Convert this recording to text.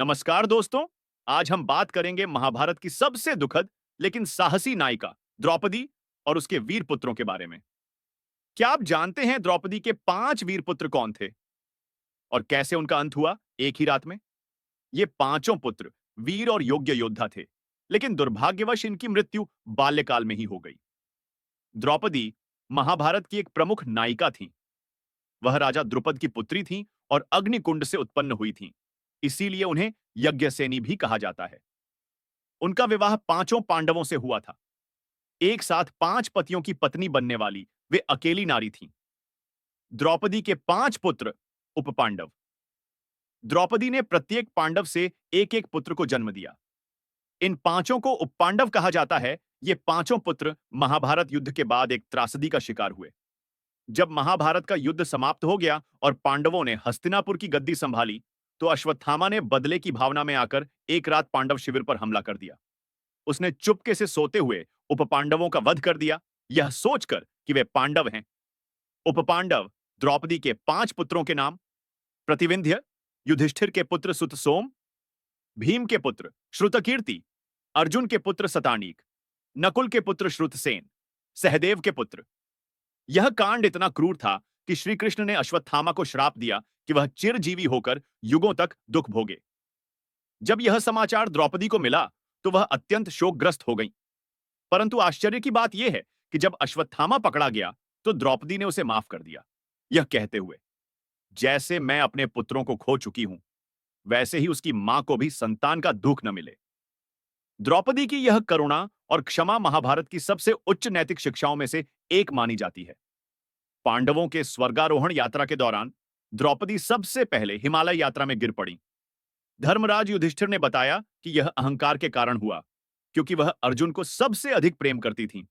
नमस्कार दोस्तों। आज हम बात करेंगे महाभारत की सबसे दुखद लेकिन साहसी नायिका द्रौपदी और उसके वीर पुत्रों के बारे में। क्या आप जानते हैं द्रौपदी के 5 वीर पुत्र कौन थे और कैसे उनका अंत हुआ एक ही रात में? ये पांचों पुत्र वीर और योग्य योद्धा थे, लेकिन दुर्भाग्यवश इनकी मृत्यु बाल्यकाल में ही हो गई। द्रौपदी महाभारत की एक प्रमुख नायिका थीं। वह राजा द्रुपद की पुत्री थीं और अग्निकुंड से उत्पन्न हुई थीं। इसीलिए उन्हें यज्ञसेनी भी कहा जाता है। उनका विवाह पांचों पांडवों से हुआ था। एक साथ 5 पतियों की पत्नी बनने वाली वे अकेली नारी थीं। द्रौपदी के 5 पुत्र उपपांडव। द्रौपदी ने प्रत्येक पांडव से एक-एक पुत्र को जन्म दिया। इन पांचों को उपपांडव कहा जाता है। ये पांचों पुत्र महाभारत युद्ध के बाद एक त्रासदी का शिकार हुए। जब महाभारत का युद्ध समाप्त हो गया और पांडवों ने हस्तिनापुर की गद्दी संभाली, तो अश्वत्थामा ने बदले की भावना में आकर एक रात पांडव शिविर पर हमला कर दिया। उसने चुपके से सोते हुए उपपांडवों का वध कर दिया, यह सोचकर कि वे पांडव हैं। उपपांडव द्रौपदी के 5 पुत्रों के नाम: प्रतिविंध्य, युधिष्ठिर के पुत्र सुतसोम, भीम के पुत्र श्रुतकीर्ति, अर्जुन के पुत्र सतानीक, नकुल के पुत्र श्रुतसेन, सहदेव के पुत्र। यह कांड इतना क्रूर था कि श्री कृष्ण ने अश्वत्थामा को श्राप दिया कि वह चिरजीवी होकर युगों तक दुख भोगे। जब यह समाचार द्रौपदी को मिला, तो वह अत्यंत शोकग्रस्त हो गई। परंतु आश्चर्य की बात यह है कि जब अश्वत्थामा पकड़ा गया, तो द्रौपदी ने उसे माफ कर दिया, यह कहते हुए, जैसे मैं अपने पुत्रों को खो चुकी हूं, वैसे ही उसकी मां को भी संतान का दुख न मिले। द्रौपदी की यह करुणा और क्षमा महाभारत की सबसे उच्च नैतिक शिक्षाओं में से एक मानी जाती है। पांडवों के स्वर्गारोहण यात्रा के दौरान द्रौपदी सबसे पहले हिमालय यात्रा में गिर पड़ी। धर्मराज युधिष्ठिर ने बताया कि यह अहंकार के कारण हुआ, क्योंकि वह अर्जुन को सबसे अधिक प्रेम करती थीं।